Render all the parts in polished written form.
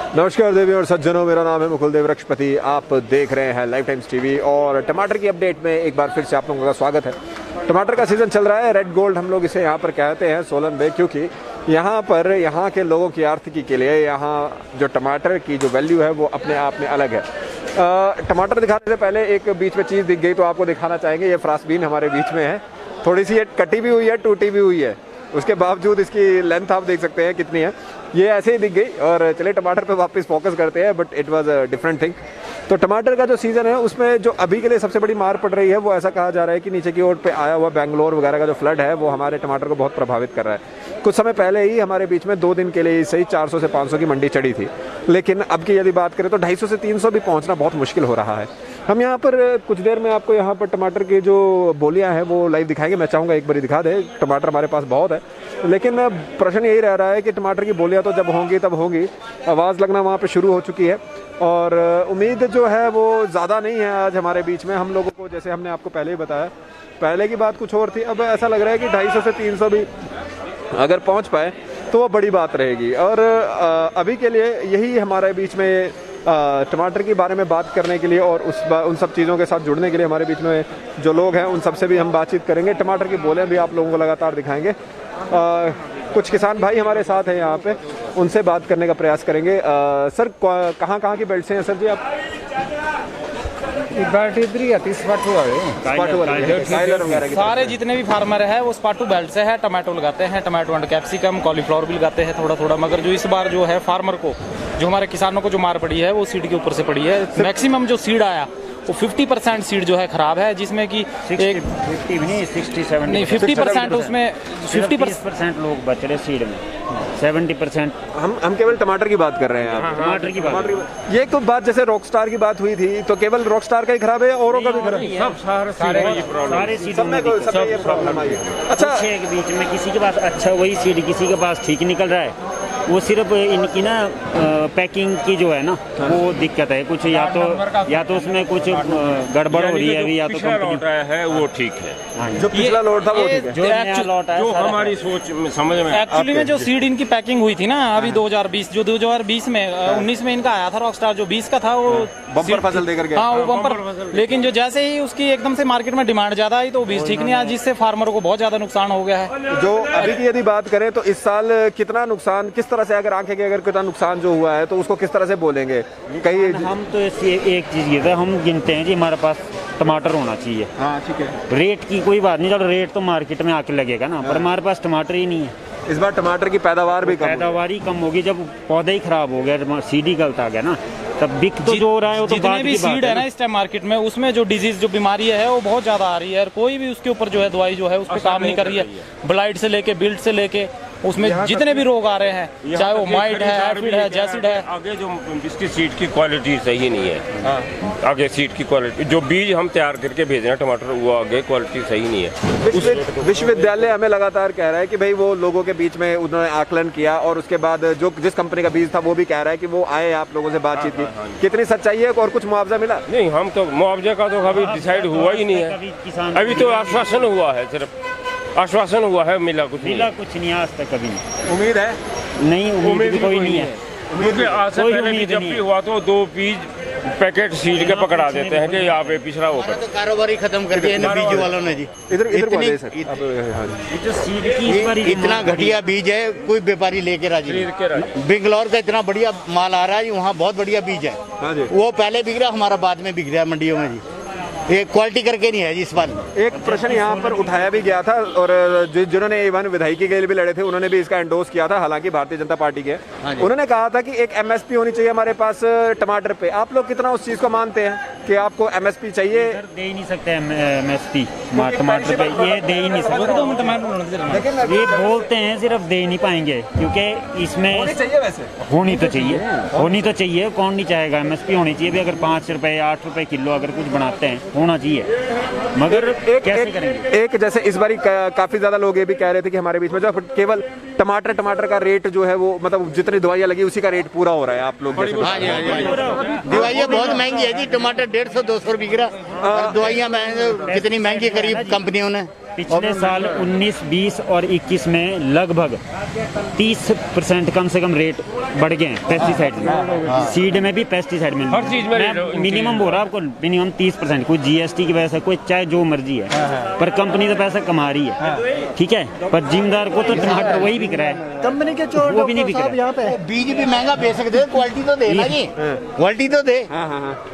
नमस्कार देवी और सज्जनों, मेरा नाम है मुकुल देव रक्षपति। आप देख रहे हैं लाइव टाइम्स टीवी और टमाटर की अपडेट में एक बार फिर से आप लोगों का स्वागत है। टमाटर का सीज़न चल रहा है, रेड गोल्ड हम लोग इसे यहाँ पर कहते हैं सोलन में, क्योंकि यहाँ पर यहाँ के लोगों की आर्थिकी के लिए यहाँ जो टमाटर की जो वैल्यू है वो अपने आप में अलग है। टमाटर दिखाने से पहले एक बीच में चीज़ दिख गई तो आपको दिखाना चाहेंगे। ये फ्रांसबीन हमारे बीच में है, थोड़ी सी ये कटी भी हुई है, टूटी भी हुई है, उसके बावजूद इसकी लेंथ आप देख सकते हैं कितनी है। ये ऐसे ही दिख गई और चलिए टमाटर पे वापस फोकस करते हैं, but it was a different thing. तो टमाटर का जो सीज़न है उसमें जो अभी के लिए सबसे बड़ी मार पड़ रही है वो ऐसा कहा जा रहा है कि नीचे की ओर पे आया हुआ बेंगलोर वगैरह का जो फ्लड है वो हमारे टमाटर को बहुत प्रभावित कर रहा है। कुछ समय पहले ही हमारे बीच में 2 दिन के लिए सही 400 से 500 की मंडी चढ़ी थी, लेकिन अब की यदि बात करें तो 250 से 300 भी पहुँचना बहुत मुश्किल हो रहा है। हम यहाँ पर कुछ देर में आपको यहाँ पर टमाटर की जो बोलियाँ हैं वो लाइव दिखाएंगे। मैं चाहूँगा एक बार दिखा दे, टमाटर हमारे पास बहुत है, लेकिन प्रश्न यही रह रहा है कि टमाटर की बोलियाँ तो जब होंगी तब होंगी। आवाज़ लगना वहाँ पे शुरू हो चुकी है और उम्मीद जो है वो ज़्यादा नहीं है आज हमारे बीच में। हम लोगों को, जैसे हमने आपको पहले ही बताया, पहले की बात कुछ और थी, अब ऐसा लग रहा है कि 250 से 300 भी अगर पहुँच पाए तो वो बड़ी बात रहेगी। और अभी के लिए यही हमारे बीच में टमाटर के बारे में बात करने के लिए और उन सब चीज़ों के साथ जुड़ने के लिए हमारे बीच में जो लोग हैं उन सबसे भी हम बातचीत करेंगे। टमाटर की बोलें भी आप लोगों को लगातार दिखाएंगे। कुछ किसान भाई हमारे साथ हैं यहाँ पे, उनसे बात करने का प्रयास करेंगे। सर कहाँ की बेल्ट से हैं सर जी आप? सारे जितने भी फार्मर है वो स्पाटू बेल्ट से है, टमाटो लगाते हैं, टमाटो एंड कैप्सिकम, कॉलीफ्लावर भी लगाते हैं थोड़ा थोड़ा। मगर जो इस बार जो है फार्मर को, जो हमारे किसानों को जो मार पड़ी है वो सीड के ऊपर से पड़ी है। मैक्सिमम जो सीड आया वो 50% सीड जो है खराब है, जिसमें कि 50% उसमें 50% लोग बच रहे सीड में, 70% हम केवल टमाटर की बात कर रहे हैं। आप टमाटर की बात। ये तो बात जैसे रॉकस्टार की बात हुई थी तो केवल रॉकस्टार का ही खराब है, औरों का भी खराब है? सारे सीडों में ये प्रॉब्लम आई है। अच्छा, के बीच में किसी के पास अच्छा वही सीड, किसी के पास ठीक निकल रहा है। वो सिर्फ इनकी ना पैकिंग की जो है ना वो दिक्कत है कुछ, या तो उसमें कुछ गड़बड़ हो रही है अभी, या तो लौट रहा है वो ठीक है। जो पिछला लॉट था वो ठीक है, जो नया लॉट है जो हमारी सोच में समझ में एक्चुअली में जो सीड इनकी पैकिंग हुई थी ना अभी 2020 जो 2020 में 19 में इनका आया था रॉकस्टार, जो 20 का था वो बम्पर फसल देकर गया। हाँ, वो बम्पर। लेकिन जो जैसे ही उसकी एकदम से मार्केट में डिमांड ज्यादा आई तो बीज ठीक नहीं आया, जिससे फार्मरों को बहुत ज्यादा नुकसान हो गया है। जो अभी की यदि बात करें तो इस साल कितना नुकसान, किस तरह से अगर आंखें के अगर कितना नुकसान जो हुआ है तो उसको किस तरह से बोलेंगे? कहीं हम तो एक चीज ये था, हम गिनते हैं कि हमारे पास टमाटर होना चाहिए। हाँ ठीक है, रेट की कोई बात नहीं, चलो रेट तो मार्केट में आके लगेगा ना, पर हमारे पास टमाटर ही नहीं है। इस बार टमाटर की पैदावार भी कम होगी। जब पौधा ही खराब हो गया, सीड ही गलत आ गया ना, तब बिक तो जो हो रहा है वो तो जितने भी सीड है ना इस टाइम मार्केट में, उसमें जो डिजीज जो बीमारी है वो बहुत ज्यादा आ रही है और कोई भी उसके ऊपर जो है दवाई जो है उस पर काम नहीं कर रही है। ब्लाइट से लेके बिल्ट से लेके उसमें जितने भी रोग आ रहे हैं, चाहे वो माइट है, एफिड है, जैसिड है। आगे जो इसकी सीड की क्वालिटी सही नहीं है। आगे सीड की क्वालिटी, जो बीज हम तैयार करके भेज रहे हैं टमाटर, वो आगे क्वालिटी सही नहीं है। विश्वविद्यालय हमें लगातार कह रहा है कि भाई वो लोगों के बीच में उन्होंने आकलन किया और उसके बाद जो जिस कंपनी का बीज था वो भी कह रहा है कि वो आए, आप लोगों से बातचीत की। कितनी सच्चाई है और कुछ मुआवजा मिला? नहीं, हम तो मुआवजे का तो अभी डिसाइड हुआ ही नहीं है। अभी तो आश्वासन हुआ है, सिर्फ आश्वासन हुआ है, मिला कुछ नहीं आज तक कभी नहीं। उम्मीद है? नहीं, उम्मीद भी कोई नहीं है। क्योंकि आज से पहले भी जब भी हुआ तो 2 बीज पैकेट सीड के पकड़ा देते हैं कि यहाँ पे पिछड़ा होकर तो कारोबार ही खत्म कर दिया बीज वालों ने जी। इधर जो सीड की इतना घटिया बीज है, कोई व्यापारी लेके राजी नहीं। बेंगलोर का इतना बढ़िया माल आ रहा है, वहाँ बहुत बढ़िया बीज है, वो पहले बिक रहा, हमारा बाद में बिक रहा है मंडियों में जी। ये क्वालिटी करके नहीं है जी इस बार। एक प्रश्न यहाँ पर उठाया भी गया था और जिन्होंने इवन विधायकी के लिए भी लड़े थे उन्होंने भी इसका एंडोर्स किया था, हालांकि भारतीय जनता पार्टी के। उन्होंने कहा था कि एक एमएसपी होनी चाहिए हमारे पास टमाटर पे। आप लोग कितना उस चीज को मानते हैं कि आपको एमएसपी चाहिए? दे ही नहीं सकते एमएसपी टमाटर पे, ये दे ही नहीं सकते। ये बोलते हैं सिर्फ, दे ही नहीं पाएंगे क्योंकि इसमें होनी तो चाहिए। कौन नहीं चाहेगा? एमएसपी होनी चाहिए भी। अगर 5 रुपए 8 रुपए किलो अगर कुछ बनाते हैं होना चाहिए, मगर कैसे करेंगे? एक जैसे इस बारी काफी ज्यादा लोग ये भी कह रहे थे कि हमारे बीच में जो केवल टमाटर का रेट जो है वो, मतलब जितनी दवाइयाँ लगी उसी का रेट पूरा हो रहा है। आप लोग दवाइयाँ बहुत महंगी है जी, टमाटर 150-200 बिक रहा, दवाइयाँ कितनी महंगी करी कंपनियों ने। पिछले साल 19, 20 और 21 में लगभग 30% कम से कम रेट बढ़ गए हैं पेस्टिसाइड में, सीड में भी पेस्टिसाइड में, हर चीज में मिनिमम बोल रहा आपको, मिनिमम 30%, कोई जीएसटी की वजह से, कोई चाहे जो मर्जी है, पर कंपनी तो पैसा कमा रही है, ठीक है, पर जिम्मेदार को तो टमाटर वही बिक रहा है, कंपनी के चोर वो भी नहीं बिक रहा। यहाँ पे बीज भी महंगा बेच सकते हैं, क्वालिटी तो दे ना जी, क्वालिटी तो दे।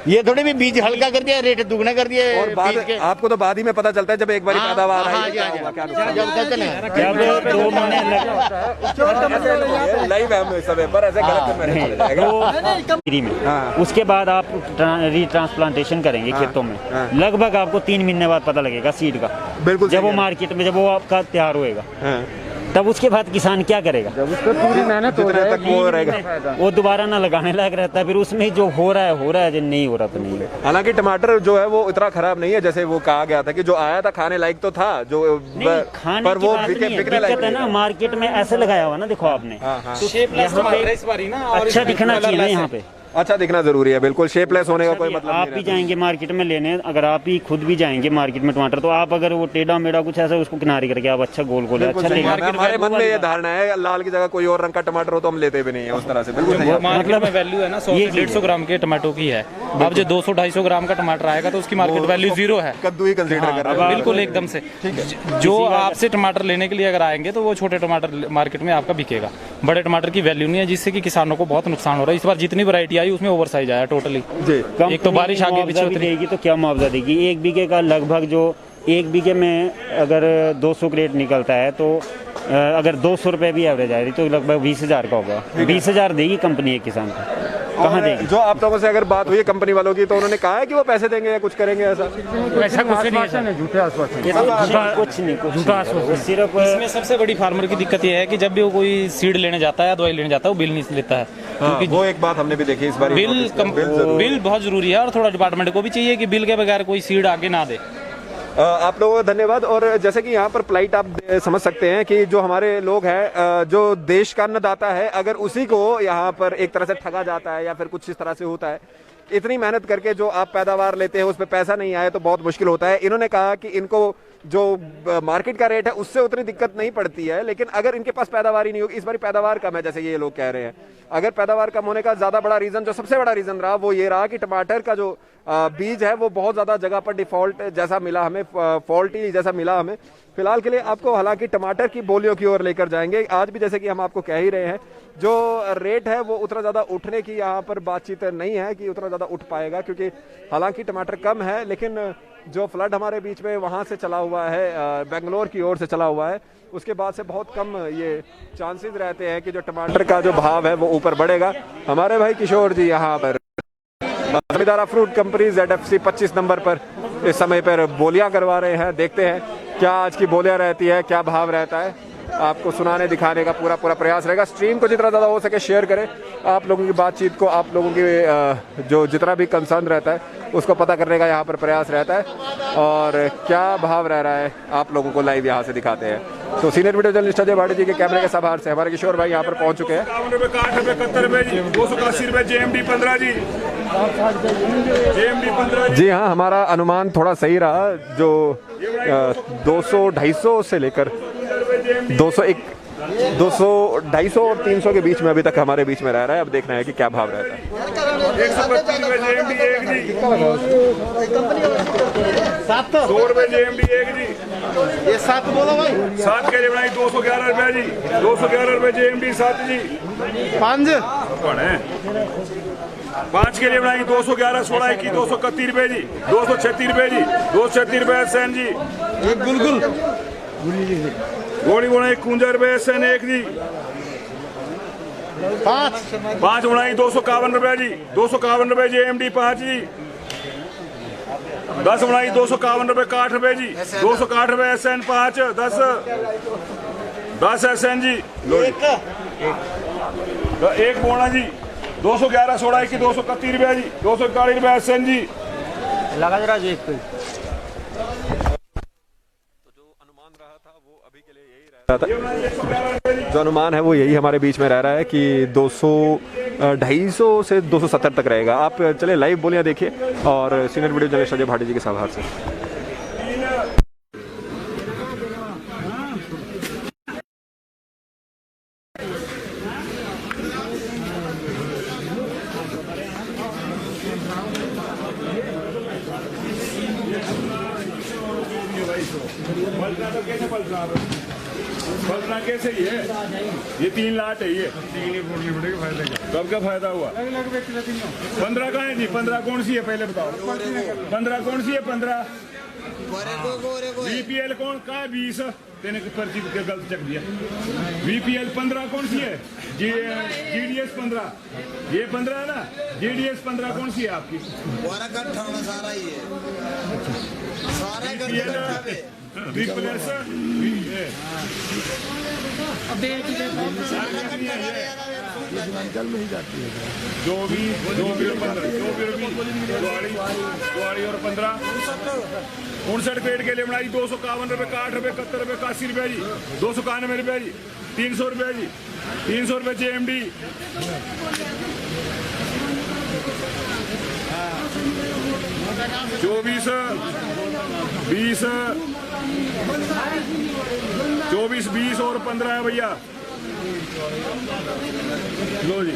ये थोड़ी भी बीज हल्का कर दिया, रेट दुगना कर दिया और बाद बीज के। आपको तो बाद ही में पता चलता है जब एक बार पैदावार हाँ, आई जी, है, हाँ, क्या जी। नुकसान जब कहते हैं जब 2 महीने लग लाइव है हम इस समय पर, ऐसे गलत में नहीं जाएगा। फ्री में, उसके बाद आप रीट्रांसप्लांटेशन करेंगे खेतों में, लगभग आपको 3 महीने बाद पता लगेगा सीड का, बिल्कुल जब वो सही है। मार्केट में, जब वो आपका तैयार होएगा, तब उसके बाद किसान क्या करेगा, पूरी मेहनत हो जितने तक वो रहेगा, वो दोबारा ना लगाने लायक रहता है, फिर उसमें जो हो रहा है, जो नहीं हो रहा तो नहीं है। हालांकि टमाटर जो है वो इतना खराब नहीं है जैसे वो कहा गया था कि जो आया था खाने लायक तो था, जो खाने पर की वो बात नहीं है, बिकने लायक दिक्कत है ना, मार्केट में ऐसे लगाया हुआ ना, देखो आपने, तो शेपलेस टमाटर है इस बारी ना, और अच्छा इसमें दिखना चाहिए ना कलरलेस यहाँ है। पे। अच्छा दिखना जरूरी है, बिल्कुल शेपलेस होने का कोई मतलब आप नहीं भी रहता। जाएंगे मार्केट में लेने, अगर आप ही खुद भी जाएंगे मार्केट में टमाटर, तो आप अगर वो टेढ़ा मेढ़ा कुछ ऐसा उसको किनारे करके आप अच्छा गोल गोल बिल्कुल अच्छा सही लेंगे, बात है। हमारे मन में ये धारणा है लाल की जगह कोई और रंग का टमाटर हो तो हम लेते भी नहीं है उस तरह से, बिल्कुल सही बात है। मार्केट में वैल्यू है ना 100 से 150 ग्राम के टमाटो की है, अब जो 200-250 ग्राम का टमाटर आएगा तो उसकी मार्केट वैल्यू 0 है। कद्दू ही कंसीडर कर रहे हैं। बिल्कुल एकदम से, जो आपसे टमाटर लेने के लिए अगर आएंगे तो वो छोटे टमाटर मार्केट में आपका बिकेगा, बड़े टमाटर की वैल्यू नहीं है, जिससे कि किसानों को बहुत नुकसान हो रहा है। इस बार जितनी वैरायटी आई उसमें ओवर साइज आया टोटली। एक तो बारिश आगे पीछे मुआवजा भी उतरी। देगी तो क्या मुआवजा देगी, 1 बीघे का लगभग, जो 1 बीघे में अगर 200 क्रेट निकलता है तो अगर 200 रुपए भी एवरेज आएगी तो लगभग 20,000 का होगा, 20,000 देगी कंपनी एक किसान को, कहाँ देगी। जो आप लोगों से अगर बात हुई है कंपनी वालों की तो उन्होंने कहा है कि वो पैसे देंगे या कुछ करेंगे ऐसा? ऐसा कुछ नहीं है, झूठे आश्वासन। कुछ नहीं, सिर्फ इसमें सबसे बड़ी फार्मर की दिक्कत ये है कि जब भी वो कोई सीड लेने जाता है या दवाई लेने जाता है वो बिल नहीं लेता है, क्योंकि वो एक बात हमने भी देखी इस बार। बिल बहुत जरूरी है और थोड़ा डिपार्टमेंट को भी चाहिए कि बिल के बगैर कोई सीड आगे ना दे। आप लोगों को धन्यवाद। और जैसे कि यहाँ पर प्लाइट आप समझ सकते हैं कि जो हमारे लोग हैं, जो देश का अन्नदाता है, अगर उसी को यहाँ पर एक तरह से ठगा जाता है या फिर कुछ इस तरह से होता है, इतनी मेहनत करके जो आप पैदावार लेते हैं उस पर पैसा नहीं आए तो बहुत मुश्किल होता है। इन्होंने कहा कि इनको जो मार्केट का रेट है उससे उतनी दिक्कत नहीं पड़ती है, लेकिन अगर इनके पास पैदावार ही नहीं होगी, इस बार पैदावार कम है जैसे ये लोग कह रहे हैं, अगर पैदावार कम होने का ज्यादा बड़ा रीजन, जो सबसे बड़ा रीजन रहा वो ये रहा कि टमाटर का जो बीज है वो बहुत ज्यादा जगह पर डिफॉल्ट जैसा मिला हमें, फॉल्टी जैसा मिला हमें। फिलहाल के लिए आपको हालांकि टमाटर की बोलियों की ओर लेकर जाएंगे। आज भी जैसे कि हम आपको कह ही रहे हैं, जो रेट है वो उतना ज़्यादा उठने की यहाँ पर बातचीत नहीं है कि उतना ज़्यादा उठ पाएगा, क्योंकि हालांकि टमाटर कम है, लेकिन जो फ्लड हमारे बीच में वहाँ से चला हुआ है, बेंगलोर की ओर से चला हुआ है, उसके बाद से बहुत कम ये चांसेस रहते हैं कि जो टमाटर का जो भाव है वो ऊपर बढ़ेगा। हमारे भाई किशोर जी यहाँ पर जमींदारा फ्रूट कंपनी ZFC 25 नंबर पर इस समय पर बोलियां करवा रहे हैं। देखते हैं क्या आज की बोलियां रहती है, क्या भाव रहता है, आपको सुनाने दिखाने का पूरा प्रयास रहेगा। स्ट्रीम को जितना ज़्यादा हो सके शेयर करें, आप लोगों की बातचीत को, आप लोगों की जो जितना भी कंसर्न रहता है उसको पता करने का यहाँ पर प्रयास रहता है, और क्या भाव रह रहा है आप लोगों को लाइव यहाँ से दिखाते हैं। तो senior video journalist Ajay Bhati ji के कैमरे के सभार से हमारे किशोर भाई यहाँ पर पहुँच चुके हैं। 51 रुपये, 60 रुपये, 71 रुपये जी, 280 रुपये JMD 15 जी, JMD 15 जी हाँ, हमारा अनुमान थोड़ा सही रहा, जो 200-250 से लेकर 201, 200, 250 और 300 के बीच में अभी तक हमारे बीच में रह रहा है। अब देखना है कि क्या भाव रहता है। 132 रुपये JMD 1 जी, 100 रुपये JMD 1 जी, ये 7 बोलो भाई, 7 के लिए बनाई 211 रुपये जी, 211 रुपये JMD 7 जी, 5 कौन है 5 के लिए बनाई 211, 16 की 231 रुपये जी, 236 रुपये जी, 236 रुपये SN जी, एक गुलगुल गोली बनाई 51 रुपये SN 1 जी, 5 बनाई 251 रुपये जी, 251 रुपये JMD 5 जी, 10 बनाई 251 रुपये 61 रुपये जी, 261 रुपये SN 5, 10 SN जी, एक बोना जी, 211, 16 की 231 रुपये जी, 241 रुपये SN जी। लगा जरा जो एक पे जो अनुमान है वो यही हमारे बीच में रह रहा है कि 200, 250 से 270 तक रहेगा। आप चले लाइव बोलियां देखिए और senior video journalist Ajay Bhati ji के सभार से। फोड़ना कैसे ही है? ये 3 लाट है ये। कब का फायदा हुआ? 15 का है जी। 15 कौन सी है पहले बताओ? 15 कौन सी है? 15 बीपीएल कौन का है? 20 तेने पर्ची गलत चक दिया। बीपीएल 15 कौन सी है? जीडीएस 15, ये 15 है ना। जीडीएस 15 कौन सी है आपकी? सारा ही है, सारा जो भी 15 और 15 59 पेड़ के लिए बनाई 251 रुपये, 60 रुपये, 71 रुपये, 81 रुपये जी, 291 रुपये जी, 300 रुपये जी, 300 रुपये जेएमडी, 24 20 24 20 और 15 है भैया। लो जी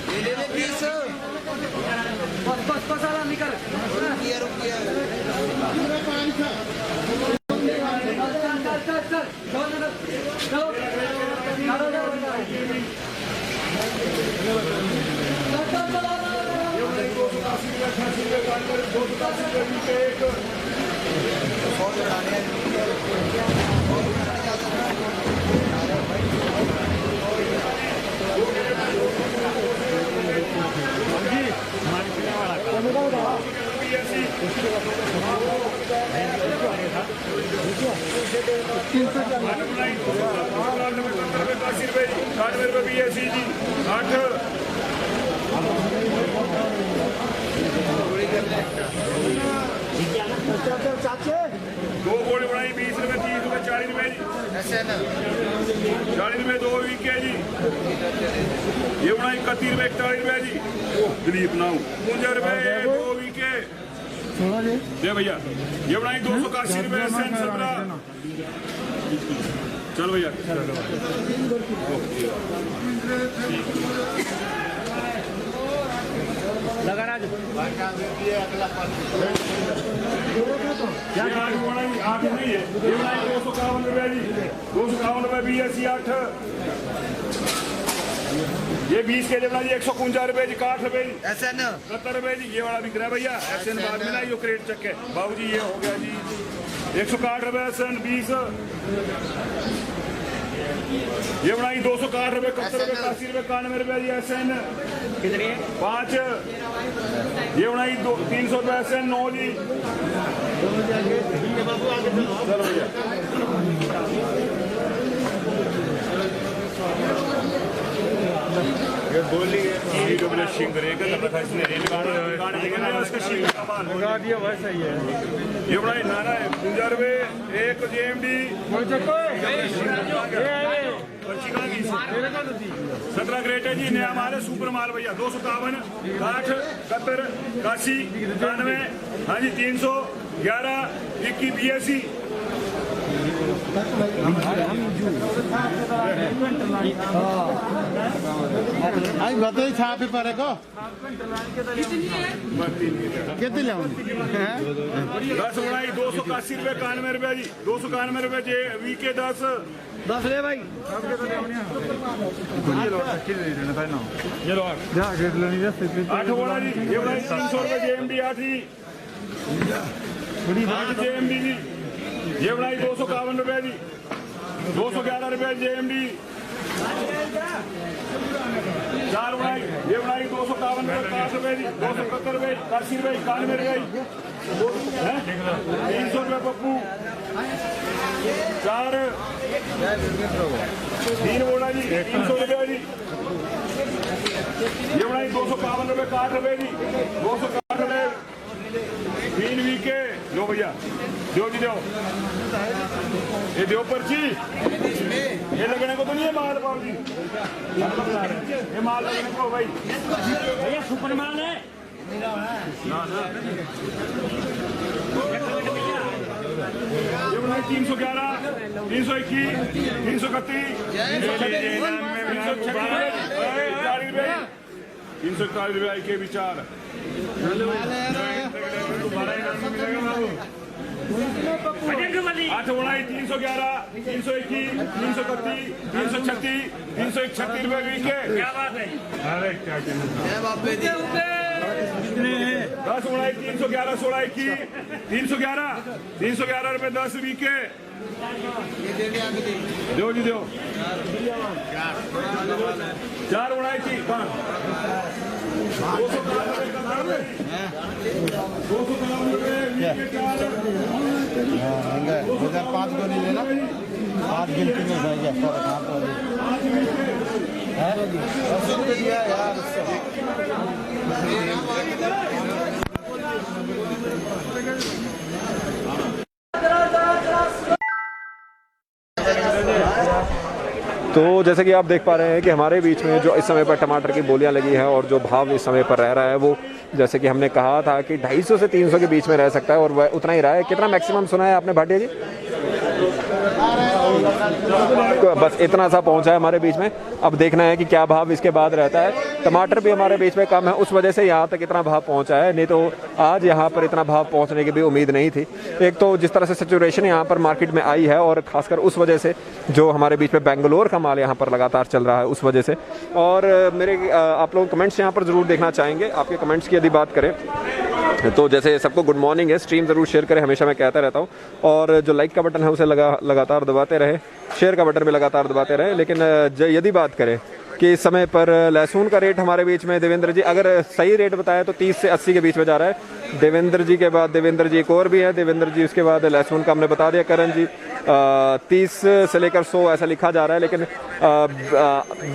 दो गोली बनाई 20 रुपये, 30 रुपये, 40 रुपये जी, 40 रुपये 2 वीके जी। ये बनाई 31 रुपये, 41 रुपये जी। दिलीप नाऊ 55 रुपये 2 वीके दे भैया। ये बनाई 281 रुपये सेंट 17। चलो भैया लगा राजू आठ नहीं है। 251 रुपये जी, 251 रुपये BSc 8। ये 20 के लिए बना जी 151 रुपये जी, 60 रुपये जी, 70 रुपये जी। ये वाला बिक रहा है भैया। SN बाद में ना ये क्रेट चेक है बाबू जी। ये हो गया जी 160 रुपये SN 20। ये बनाई 260 रुपये, 71 रुपये, 80 रुपये, 91 रुपये जी SN 5। ये बनाई 300 रुपये SN 9 जी। चलो भैया ये बोली लगा दिया भाई। सही है। ये बनाई नारा है 50 रुपये 1 जेएमडी। 17 ग्रेट है जी। नया माल है, सुपर माल भैया। 251 60 71 81 91 हाँ जी 300 11 21 BSc। आज बताइए छापे पड़े को कितने ले 10 बनाई 281 रुपये 91 रुपये जी। 291 रुपये जे वीके 10 ले भाई। 8 बोला जी। ये बनाई 300 रुपये जेएमडी 8 जी, 8 जेएमडी जी। ये बनाई 251 रुपये जी, 211 रुपये जेएमडी 4 बनाई। ये बनाई 251 रुपये 60 रुपये जी, 271 रुपये 80 रुपये 91 रुपये 300 रुपये पप्पू 4 3 बोला जी 300 रुपये जी। ये बनाई 251 रुपये 60 रुपये जी, 260 रुपये 3 वीके। लो भैया दो जी दो, ये दो पर्ची। ये लगने को तो नहीं है माल बाबू जी, ये माल लगने को भाई भैया सुपर माल है। ये बनाई 311 321 331 340 रुपये के विचार। 8 उड़ाई 311, 321, 331, 336, 336 रुपए वीके। क्या बात है? अरे क्या 10 उड़ाई 311, 16 21, 311, 311 रुपए 10 वीके। दो जी दो। 4 उड़ाई थी 5 को नहीं लेना, 5 गिनती में भाई ऐसा कहाँ पर दिया यार। तो जैसे कि आप देख पा रहे हैं कि हमारे बीच में जो इस समय पर टमाटर की बोलियां लगी हैं और जो भाव इस समय पर रह रहा है वो जैसे कि हमने कहा था कि 250 से 300 के बीच में रह सकता है और वह उतना ही रहा है। कितना मैक्सिमम सुना है आपने भाटिया जी? बस इतना सा पहुंचा है हमारे बीच में। अब देखना है कि क्या भाव इसके बाद रहता है। टमाटर भी हमारे बीच में कम है, उस वजह से यहाँ तक इतना भाव पहुंचा है, नहीं तो आज यहाँ पर इतना भाव पहुंचने की भी उम्मीद नहीं थी। एक तो जिस तरह से सिचुएशन यहाँ पर मार्केट में आई है और खासकर उस वजह से जो हमारे बीच में बेंगलोर का माल यहाँ पर लगातार चल रहा है उस वजह से। और मेरे आप लोग कमेंट्स यहाँ पर ज़रूर देखना चाहेंगे। आपके कमेंट्स की यदि बात करें तो जैसे सबको गुड मॉर्निंग है, स्ट्रीम ज़रूर शेयर करें, हमेशा मैं कहता रहता हूँ। और जो लाइक का बटन है उसे लगातार दबाते रहे, शेयर का बटन भी लगातार दबाते रहे। लेकिन यदि बात करें कि इस समय पर लहसुन का रेट हमारे बीच में देवेंद्र जी अगर सही रेट बताया तो 30 से 80 के बीच में जा रहा है। देवेंद्र जी के बाद देवेंद्र जी एक और भी है, देवेंद्र जी उसके बाद लहसुन का हमने बता दिया। करण जी 30 से लेकर 100 ऐसा लिखा जा रहा है, लेकिन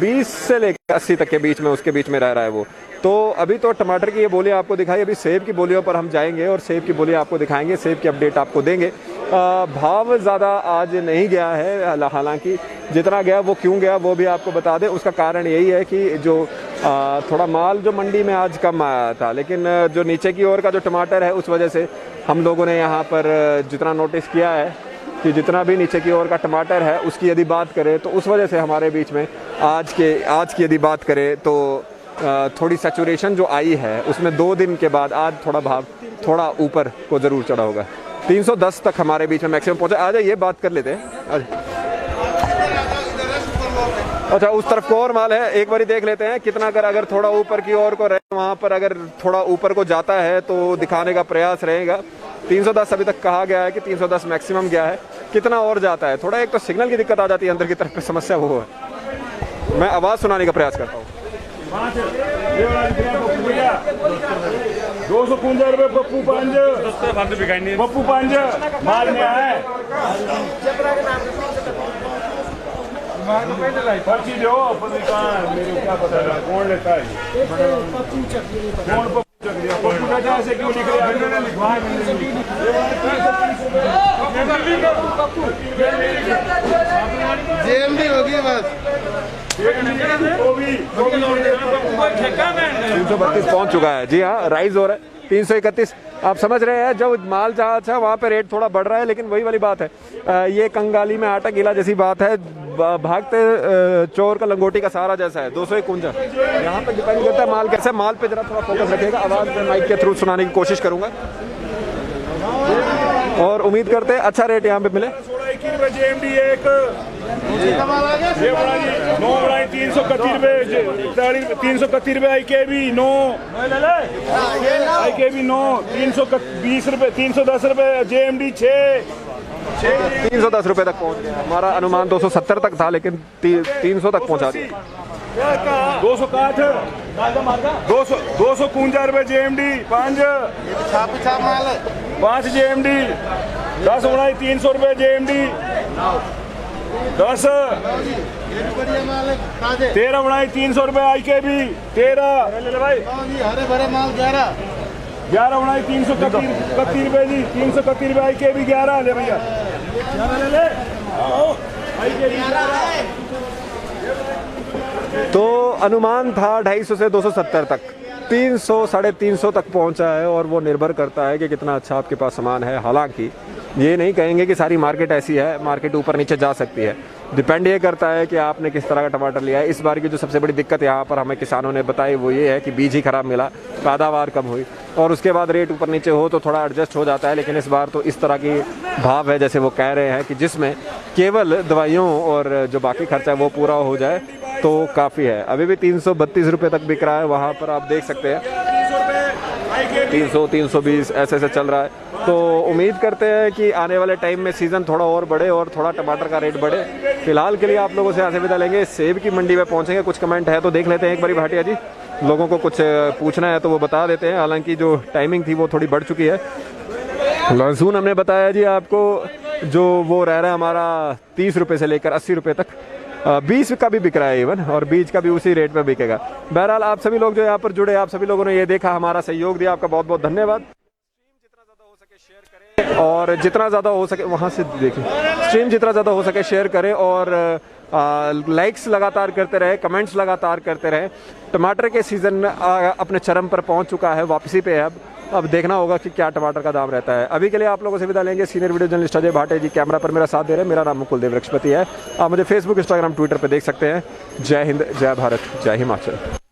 20 से लेकर 80 तक के बीच में उसके बीच में रह रहा है वो। तो अभी तो टमाटर की ये बोलियां आपको दिखाई, अभी सेब की बोलियों पर हम जाएंगे और सेब की बोलियां आपको दिखाएंगे, सेब की अपडेट आपको देंगे। भाव ज़्यादा आज नहीं गया है, हालांकि जितना गया वो क्यों गया वो भी आपको बता दें। उसका कारण यही है कि जो थोड़ा माल जो मंडी में आज कम आया था, लेकिन जो नीचे की ओर का जो टमाटर है उस वजह से हम लोगों ने यहाँ पर जितना नोटिस किया है कि जितना भी नीचे की ओर का टमाटर है उसकी यदि बात करें तो उस वजह से हमारे बीच में आज की यदि बात करें तो थोड़ी सैचुरेशन जो आई है उसमें 2 दिन के बाद आज थोड़ा भाव थोड़ा ऊपर को ज़रूर चढ़ा होगा। 310 तक हमारे बीच में मैक्सिमम पहुंचा। आ जाइए बात कर लेते हैं। अच्छा, उस तरफ को और माल है, एक बारी देख लेते हैं कितना अगर थोड़ा ऊपर की ओर को रहे, वहाँ पर अगर थोड़ा ऊपर को जाता है तो दिखाने का प्रयास रहेगा। 310 अभी तक कहा गया है कि 310 मैक्सिमम गया है। कितना और जाता है थोड़ा, एक तो सिग्नल की दिक्कत आ जाती है अंदर की तरफ पे, समस्या वो है। मैं आवाज़ सुनाने का प्रयास करता हूँ। 251 रुपए पप्पू 5, पप्पू 5 माल में है। पर्ची दो, मेरे क्या पता है कौन लेता है, कौन पप्पू का ऐसे क्यों लिख रहे हैं? जेएमडी होगी बस। 332 पहुंच चुका है। जी हाँ, राइज हो रहा है 331। आप समझ रहे हैं जब माल जहाँ अच्छा वहाँ पे रेट थोड़ा बढ़ रहा है, लेकिन वही वाली बात है, ये कंगाली में आटा गीला जैसी बात है, भागते चोर का लंगोटी का सहारा जैसा है। 251 यहाँ पे डिपेंड करता है माल कैसा है। माल पे जरा थोड़ा फोकस रखिएगा, आवाज़ में माइक के थ्रू सुनाने की कोशिश करूँगा और उम्मीद करते हैं अच्छा रेट यहाँ पे मिले। 331 रुपए IKB 9, IKB 9, 320 रुपए, 310 रुपए JMD 6, 310 रुपए तक पहुँच गया। हमारा अनुमान 270 तक था, लेकिन 300 तक पहुँचा दिया। 251 रुपए JMD 5, 5 JMD 10 उड़ाई 300 रुपए JMD 10, 13 उड़ाई 300 रुपए IKB 13, हरे भरे माल 11 उड़ाई 331 रुपए जी, 331 रुपए IKB 11 ले भैया, 11 ले तो अनुमान था 250 से 270 तक, 300 साढ़े 300 तक पहुंचा है और वो निर्भर करता है कि कितना अच्छा आपके पास सामान है। हालांकि ये नहीं कहेंगे कि सारी मार्केट ऐसी है, मार्केट ऊपर नीचे जा सकती है। डिपेंड ये करता है कि आपने किस तरह का टमाटर लिया है। इस बार की जो सबसे बड़ी दिक्कत यहाँ पर हमें किसानों ने बताई वो ये है कि बीज ही ख़राब मिला, पैदावार कम हुई और उसके बाद रेट ऊपर नीचे हो तो थोड़ा एडजस्ट हो जाता है। लेकिन इस बार तो इस तरह की भाव है जैसे वो कह रहे हैं कि जिसमें केवल दवाइयों और जो बाकी खर्चा है वो पूरा हो जाए तो काफ़ी है। अभी भी 332 रुपये तक बिक रहा है, वहाँ पर आप देख सकते हैं 300 320 ऐसे चल रहा है। तो उम्मीद करते हैं कि आने वाले टाइम में सीज़न थोड़ा और बढ़े और थोड़ा टमाटर का रेट बढ़े। फिलहाल के लिए आप लोगों से यहाँ से विदा लेंगे, सेब की मंडी में पहुँचेंगे। कुछ कमेंट है तो देख लेते हैं एक बारी भाटिया जी, लोगों को कुछ पूछना है तो वो बता देते हैं। हालांकि जो टाइमिंग थी वो थोड़ी बढ़ चुकी है। लहसुन हमने बताया जी आपको, जो वो रह रहा है हमारा 30 रुपये से लेकर 80 रुपये तक, 20 का भी बिक रहा है इवन, और बीज का भी उसी रेट में बिकेगा। बहरहाल आप सभी लोग जो यहाँ पर जुड़े, आप सभी लोगों ने ये देखा, हमारा सहयोग दिया, आपका बहुत बहुत धन्यवाद। और जितना ज़्यादा हो सके वहाँ से देखिए, स्ट्रीम जितना ज़्यादा हो सके शेयर करें और लाइक्स लगातार करते रहे, कमेंट्स लगातार करते रहे। टमाटर के सीज़न अपने चरम पर पहुँच चुका है, वापसी पे है। अब देखना होगा कि क्या टमाटर का दाम रहता है। अभी के लिए आप लोगों से विदा लेंगे। सीनियर वीडियो जर्नलिस्ट अजय भाटे जी कैमरा पर मेरा साथ दे रहे हैं। मेरा नाम मुकुल देव वृक्षपति है। आप मुझे फेसबुक, इंस्टाग्राम, ट्विटर पर देख सकते हैं। जय हिंद, जय भारत, जय हिमाचल।